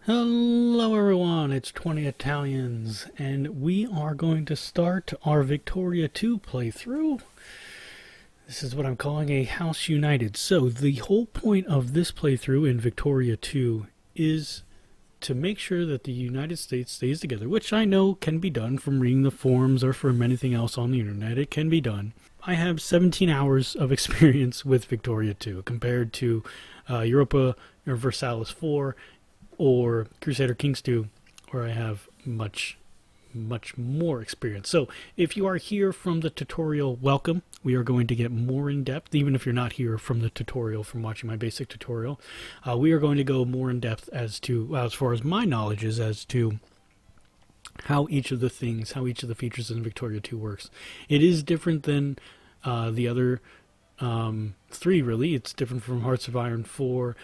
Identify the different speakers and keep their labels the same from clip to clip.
Speaker 1: Hello everyone, it's 20 Italians, and we are going to start our Victoria 2 playthrough. This is what I'm calling a House United. So the whole point of this playthrough in Victoria 2 is to make sure that the United States stays together, which I know can be done from reading the forums or from anything else on the internet. It can be done. I have 17 hours of experience with Victoria 2 compared to Europa Universalis 4 or Crusader Kings 2, where I have much more experience. So if you are here from the tutorial, welcome. We are going to get more in depth, even if you're not here from the tutorial, from watching my basic tutorial. We are going to go more in depth as to, as far as my knowledge is, as to how each of the features in Victoria 2 works. It is different than the other three, really. It's different from Hearts of Iron 4,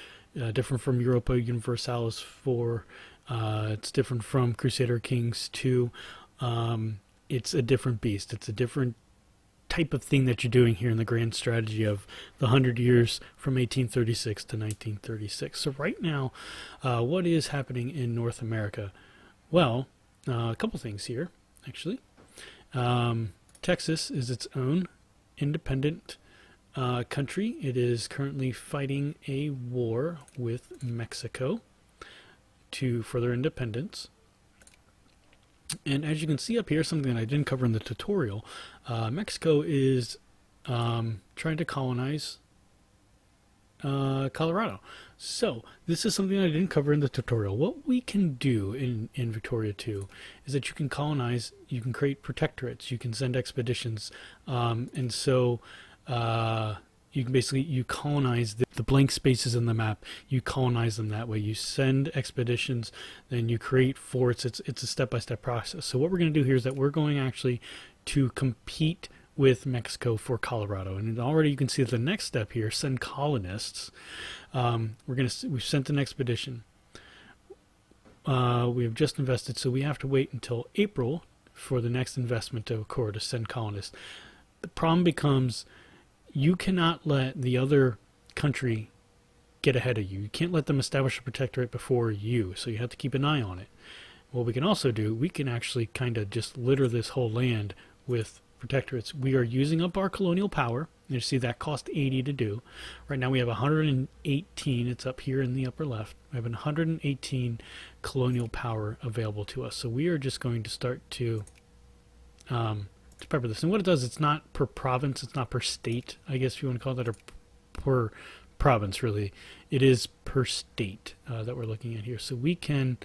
Speaker 1: different from Europa Universalis 4. It's different from Crusader Kings 2. It's a different beast. It's a different type of thing that you're doing here in the grand strategy of the 100 years from 1836 to 1936. So right now, what is happening in North America? Well, a couple things here, actually. Texas is its own independent country. It is currently fighting a war with Mexico for their independence. And as you can see up here, something that I didn't cover in the tutorial, Mexico is trying to colonize Colorado. So this is something I didn't cover in the tutorial. What we can do in Victoria 2 is that you can colonize, you can create protectorates, you can send expeditions, and so you can you colonize the blank spaces in the map. You colonize them that way. You send expeditions, then you create forts. It's a step-by-step process. So what we're going to do here is that we're going actually to compete with Mexico for Colorado. And already you can see that the next step here, send colonists. We've sent an expedition. We have just invested, so we have to wait until April for the next investment to occur to send colonists. The problem becomes you cannot let the other country get ahead of you. You can't let them establish a protectorate before you, so you have to keep an eye on it. What we can also do, we can actually kind of just litter this whole land with protectorates. We are using up our colonial power. You see that cost 80 to do. Right now we have 118. It's up here in the upper left. We have 118 colonial power available to us. So we are just going to start to pepper this. And what it does, it's not per province, it's not per state, I guess if you want to call that, or per province, really. It is per state that we're looking at here. So we can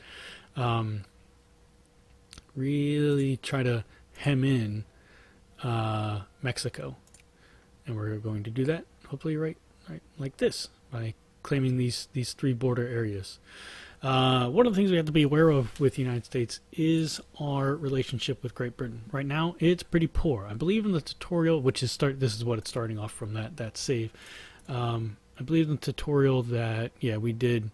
Speaker 1: really try to hem in Mexico. And we're going to do that, hopefully right like this, by claiming these three border areas. One of the things we have to be aware of with the United States is our relationship with Great Britain. Right now, it's pretty poor. I believe in the tutorial, which is this is what it's starting off from, that save. I believe in the tutorial that, yeah, we did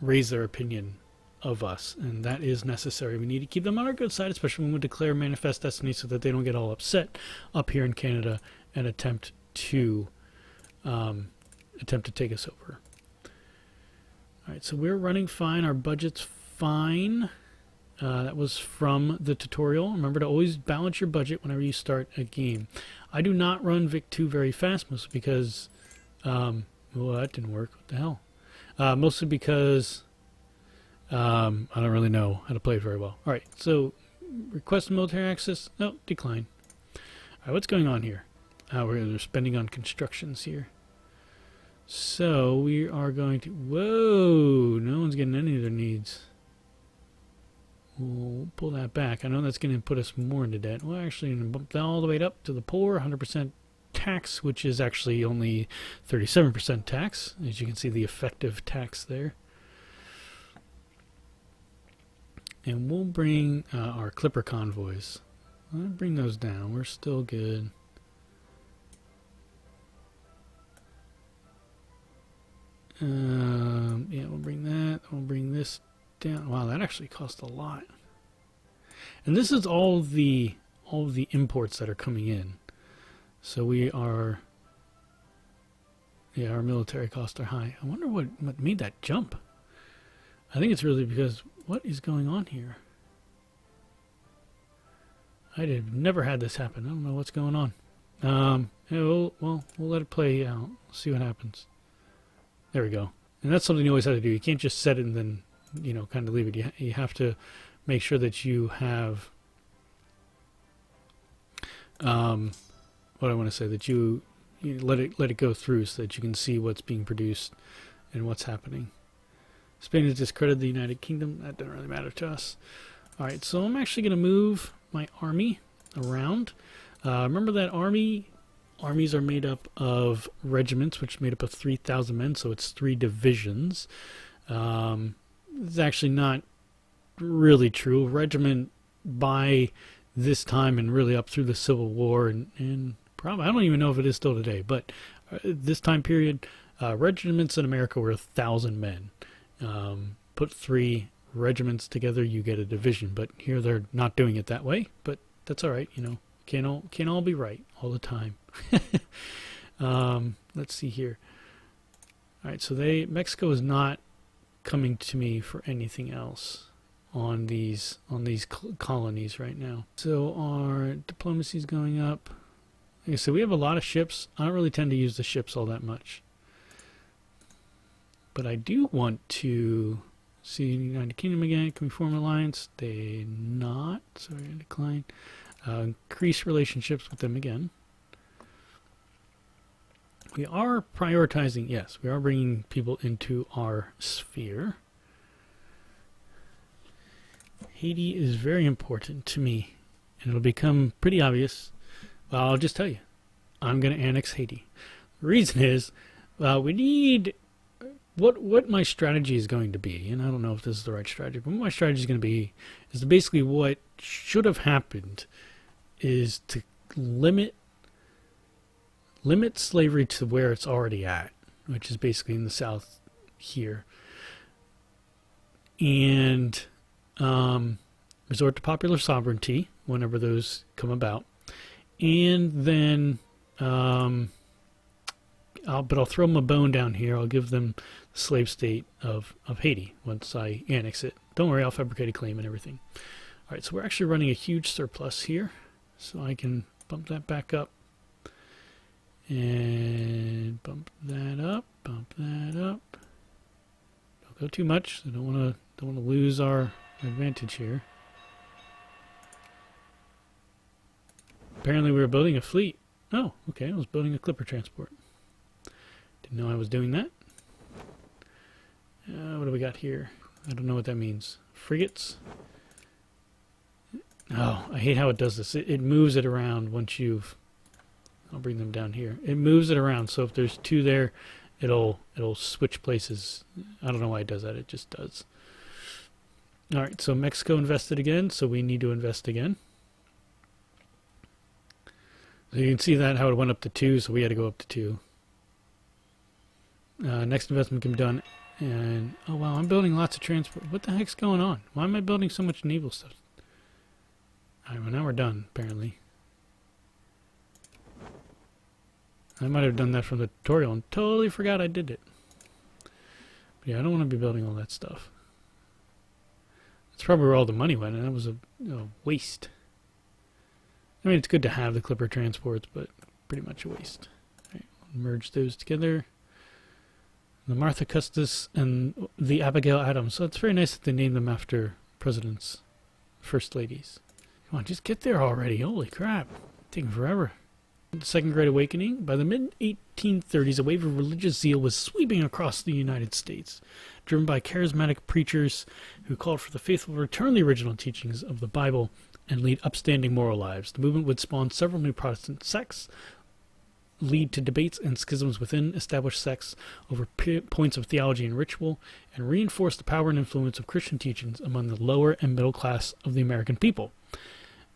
Speaker 1: raise their opinion of us, and that is necessary. We need to keep them on our good side, especially when we declare manifest destiny, so that they don't get all upset up here in Canada and attempt to take us over. Alright, so we're running fine. Our budget's fine. That was from the tutorial. Remember to always balance your budget whenever you start a game. I do not run Vic 2 very fast, mostly because... well, that didn't work. What the hell? Mostly because I don't really know how to play it very well. Alright, so request military access. No, decline. Alright, what's going on here? We're spending on constructions here. So we are going to... Whoa! No one's getting any of their needs. We'll pull that back. I know that's going to put us more into debt. Well, actually, going to bump that all the way up to the poor. 100% tax, which is actually only 37% tax. As you can see, the effective tax there. And we'll bring our clipper convoys. I'll bring those down. We're still good. Yeah, we'll bring that. We'll bring this down. Wow, that actually cost a lot. And this is all the imports that are coming in. So we are, yeah, our military costs are high. I wonder what made that jump. I think it's really because, what is going on here? I have never had this happen. I don't know what's going on. Yeah, we'll let it play out. See what happens. There we go. And that's something you always have to do. You can't just set it and then, kind of leave it. You have to make sure that you have, what I want to say, that you let it go through so that you can see what's being produced and what's happening. Spain has discredited the United Kingdom. That doesn't really matter to us. All right, so I'm actually going to move my army around. Remember that armies are made up of regiments, which are made up of 3,000 men, so it's 3 divisions. It's actually not really true. A regiment by this time and really up through the Civil War and probably, I don't even know if it is still today, but this time period, regiments in America were 1,000 men. Put 3 regiments together, you get a division. But here they're not doing it that way. But that's all right, Can't all be right all the time. Let's see here. All right, so Mexico is not coming to me for anything else on these colonies right now. So our diplomacy is going up. Like I said, we have a lot of ships. I don't really tend to use the ships all that much. But I do want to see the United Kingdom again. Can we form an alliance? They not. Sorry, I decline. Increase relationships with them again. We are prioritizing, yes, we are bringing people into our sphere. Haiti is very important to me, and it'll become pretty obvious. Well, I'll just tell you, I'm going to annex Haiti. The reason is, we need, what my strategy is going to be, and I don't know if this is the right strategy, but what my strategy is going to be is basically what should have happened is to limit slavery to where it's already at, which is basically in the South here, and resort to popular sovereignty whenever those come about, and then I'll throw them a bone down here. I'll give them the slave state of Haiti once I annex it. Don't worry, I'll fabricate a claim and everything. All right, so we're actually running a huge surplus here, so I can bump that back up. And bump that up, bump that up. Don't go too much. I don't want to lose our advantage here. Apparently we were building a fleet. Oh, okay, I was building a clipper transport. Didn't know I was doing that. What do we got here? I don't know what that means. Frigates? Oh, I hate how it does this. It moves it around once you've... I'll bring them down here. It moves it around, so if there's 2 there, it'll switch places. I don't know why it does that. It just does. All right, so Mexico invested again, so we need to invest again. So you can see that how it went up to 2, so we had to go up to 2. Next investment can be done, and oh wow, I'm building lots of transport. What the heck's going on? Why am I building so much naval stuff? All right, well now we're done apparently. I might have done that from the tutorial and totally forgot I did it. But yeah, I don't want to be building all that stuff. That's probably where all the money went, and that was a waste. I mean, it's good to have the clipper transports, but pretty much a waste. All right, we'll merge those together. The Martha Custis and the Abigail Adams. So it's very nice that they named them after presidents, first ladies. Come on, just get there already. Holy crap. It's taking forever. The Second Great Awakening. By the mid-1830s, a wave of religious zeal was sweeping across the United States, driven by charismatic preachers who called for the faithful to return the original teachings of the Bible and lead upstanding moral lives. The movement would spawn several new Protestant sects, lead to debates and schisms within established sects over points of theology and ritual, and reinforce the power and influence of Christian teachings among the lower and middle class of the American people,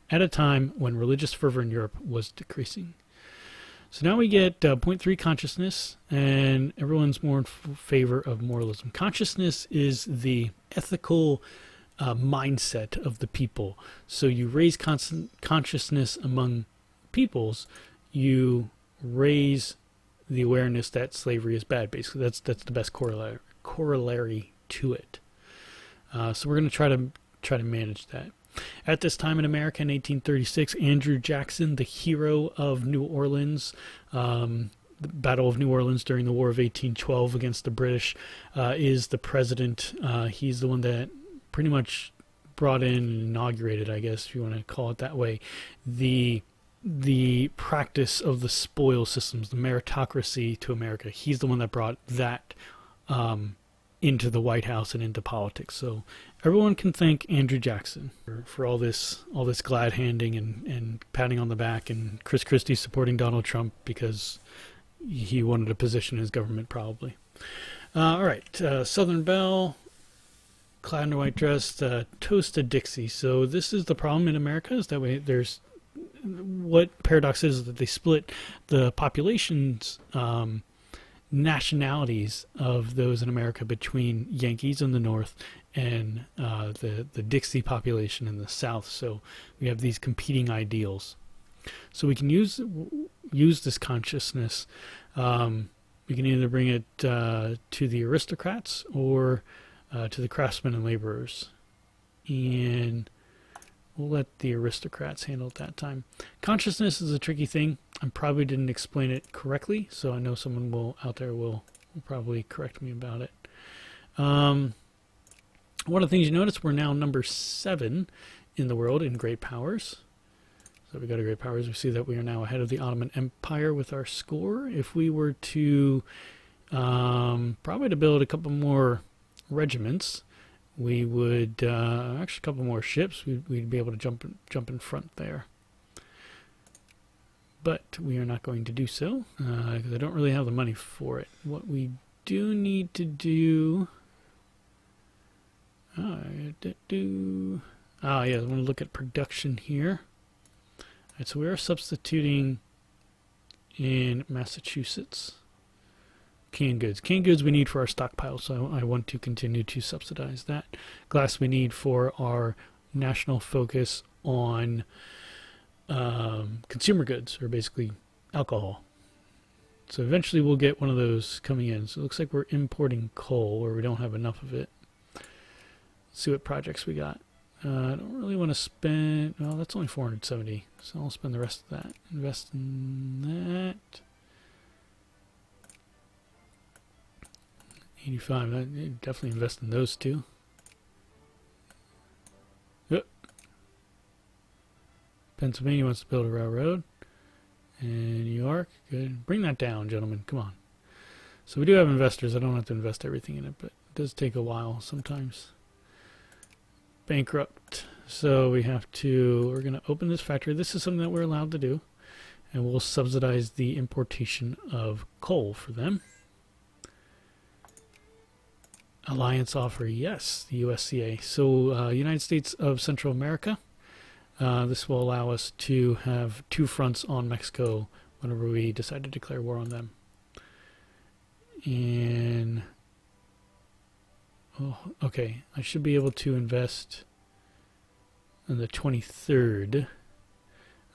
Speaker 1: at a time when religious fervor in Europe was decreasing. So now we get point 3 consciousness, and everyone's more in favor of moralism. Consciousness is the ethical mindset of the people. So you raise consciousness among peoples, you raise the awareness that slavery is bad. Basically, that's the best corollary to it. So we're going to try to manage that. At this time in America in 1836, Andrew Jackson, the hero of New Orleans, the Battle of New Orleans during the War of 1812 against the British, is the president. He's the one that pretty much brought in and inaugurated, I guess, if you want to call it that way, the practice of the spoil systems, the meritocracy to America. He's the one that brought that into the White House and into politics. So everyone can thank Andrew Jackson for all this glad handing and patting on the back, and Chris Christie supporting Donald Trump because he wanted a position in his government, probably. All right, Southern Belle, clad in a white dress, toast to Dixie. So this is the problem in America, is that way there's what paradox is that they split the populations nationalities of those in America between Yankees in the north and the Dixie population in the south. So we have these competing ideals. So we can use this consciousness. We can either bring it to the aristocrats or to the craftsmen and laborers. And we'll let the aristocrats handle it that time. Consciousness is a tricky thing. I probably didn't explain it correctly, so I know someone out there will probably correct me about it. One of the things you notice, we're now number 7 in the world in great powers. So we go to great powers, we see that we are now ahead of the Ottoman Empire with our score. If we were to probably to build a couple more regiments, we would actually a couple more ships. We'd be able to jump in front there. But we are not going to do so because I don't really have the money for it. What we do need to do, yeah, I want to look at production here. All right, so we are substituting in Massachusetts canned goods. Canned goods we need for our stockpile, so I want to continue to subsidize that. Glass we need for our national focus on consumer goods, or basically alcohol. So eventually we'll get one of those coming in. So it looks like we're importing coal, or we don't have enough of it. Let's see what projects we got. I don't really want to spend, well, that's only 470, so I'll spend the rest of that. Invest in that. 85, I definitely invest in those two. Yep. Pennsylvania wants to build a railroad. And New York, good. Bring that down, gentlemen. Come on. So we do have investors. I don't have to invest everything in it, but it does take a while sometimes. Bankrupt. So we're going to open this factory. This is something that we're allowed to do. And we'll subsidize the importation of coal for them. Alliance offer, yes, the USCA. So United States of Central America. This will allow us to have 2 fronts on Mexico whenever we decide to declare war on them. And, oh, okay, I should be able to invest on the 23rd. And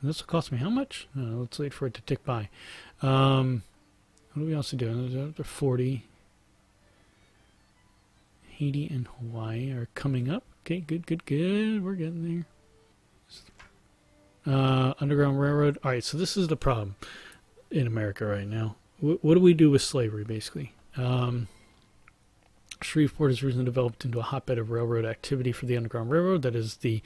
Speaker 1: this will cost me how much? Let's wait for it to tick by. What do we also do? 40. Haiti and Hawaii are coming up. Okay, good. We're getting there. Underground Railroad. All right, so this is the problem in America right now. What do we do with slavery, basically? Shreveport has recently developed into a hotbed of railroad activity for the Underground Railroad. That is the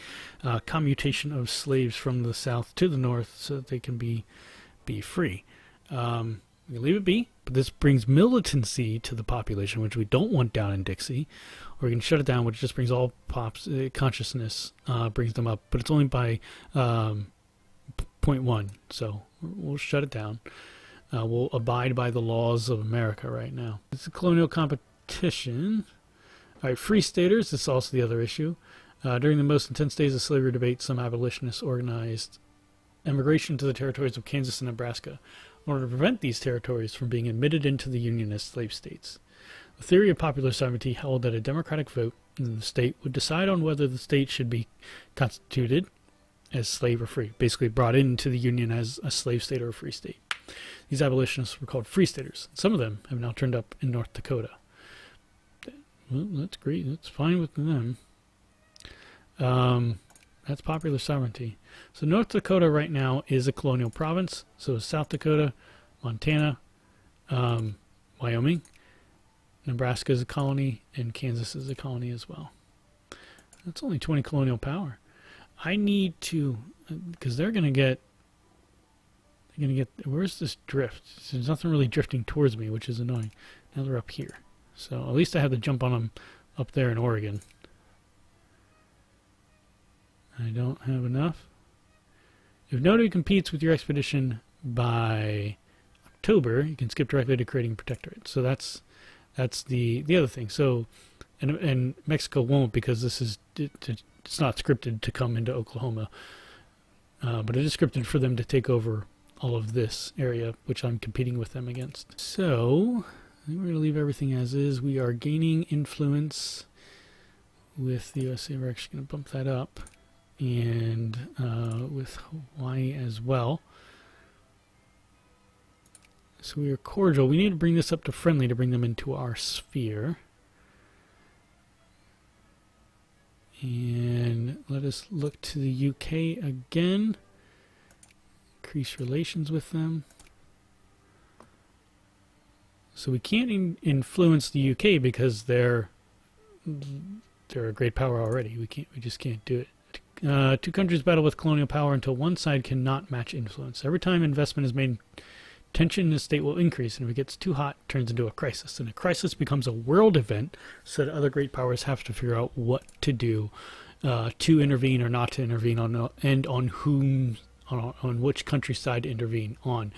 Speaker 1: commutation of slaves from the south to the north so that they can be free. We leave it be, but this brings militancy to the population, which we don't want down in Dixie. Or we can shut it down, which just brings all consciousness, brings them up. But it's only by 0.1, so we'll shut it down. We'll abide by the laws of America right now. It's a colonial competition. All right, free staters, this is also the other issue. During the most intense days of slavery debate, some abolitionists organized emigration to the territories of Kansas and Nebraska in order to prevent these territories from being admitted into the Unionist slave states. The theory of popular sovereignty held that a democratic vote in the state would decide on whether the state should be constituted as slave or free, basically brought into the Union as a slave state or a free state. These abolitionists were called free staters. Some of them have now turned up in North Dakota. Well, that's great. That's fine with them. That's popular sovereignty. So North Dakota right now is a colonial province. So is South Dakota, Montana, Wyoming, Nebraska is a colony, and Kansas is a colony as well. That's only 20 colonial power. I need to, because they're going to get, where's this drift? There's nothing really drifting towards me, which is annoying. Now they're up here. So at least I have to jump on them up there in Oregon. I don't have enough. If nobody competes with your expedition by October, you can skip directly to creating protectorate. So that's the other thing. So, and Mexico won't, because this is it's not scripted to come into Oklahoma, but it is scripted for them to take over all of this area, which I'm competing with them against. So I think we're going to leave everything as is. We are gaining influence with the USA. We're actually going to bump that up, and with Hawaii as well. So we are cordial. We need to bring this up to friendly to bring them into our sphere. And let us look to the UK again. Increase relations with them. So we can't influence the UK because they're a great power already. We just can't do it. Two countries battle with colonial power until one side cannot match influence. Every time investment is made, tension in the state will increase, and if it gets too hot, it turns into a crisis. And a crisis becomes a world event, so that other great powers have to figure out what to do to intervene or not to intervene on, and on whom, on which countryside to intervene on.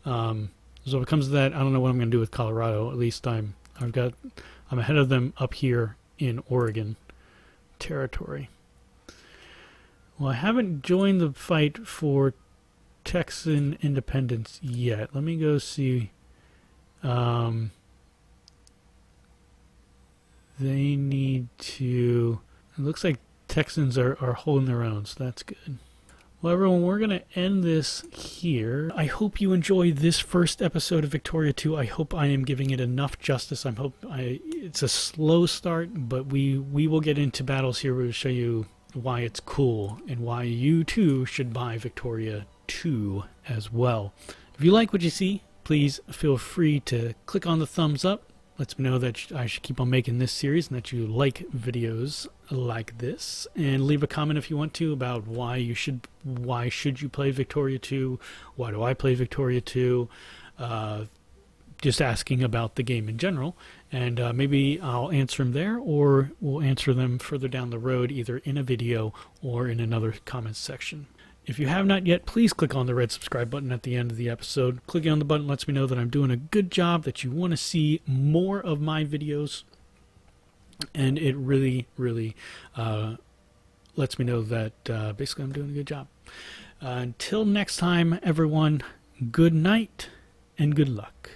Speaker 1: So if it comes to that, I don't know what I'm going to do with Colorado. At least I'm ahead of them up here in Oregon territory. Well, I haven't joined the fight for Texan independence yet. Let me go see. They need to. It looks like Texans are holding their own, so that's good. Well, everyone, we're going to end this here. I hope you enjoyed this first episode of Victoria 2. I hope I am giving it enough justice. It's a slow start, but we will get into battles here. We'll show you why it's cool and why you too should buy Victoria 2 as well. If you like what you see, please feel free to click on the thumbs up. Lets me know that I should keep on making this series and that you like videos like this. And leave a comment if you want to about why should you play Victoria 2? Why do I play Victoria 2? Just asking about the game in general. And maybe I'll answer them there, or we'll answer them further down the road, either in a video or in another comments section. If you have not yet, please click on the red subscribe button at the end of the episode. Clicking on the button lets me know that I'm doing a good job, that you want to see more of my videos. And it really, really lets me know that basically I'm doing a good job. Until next time, everyone, good night and good luck.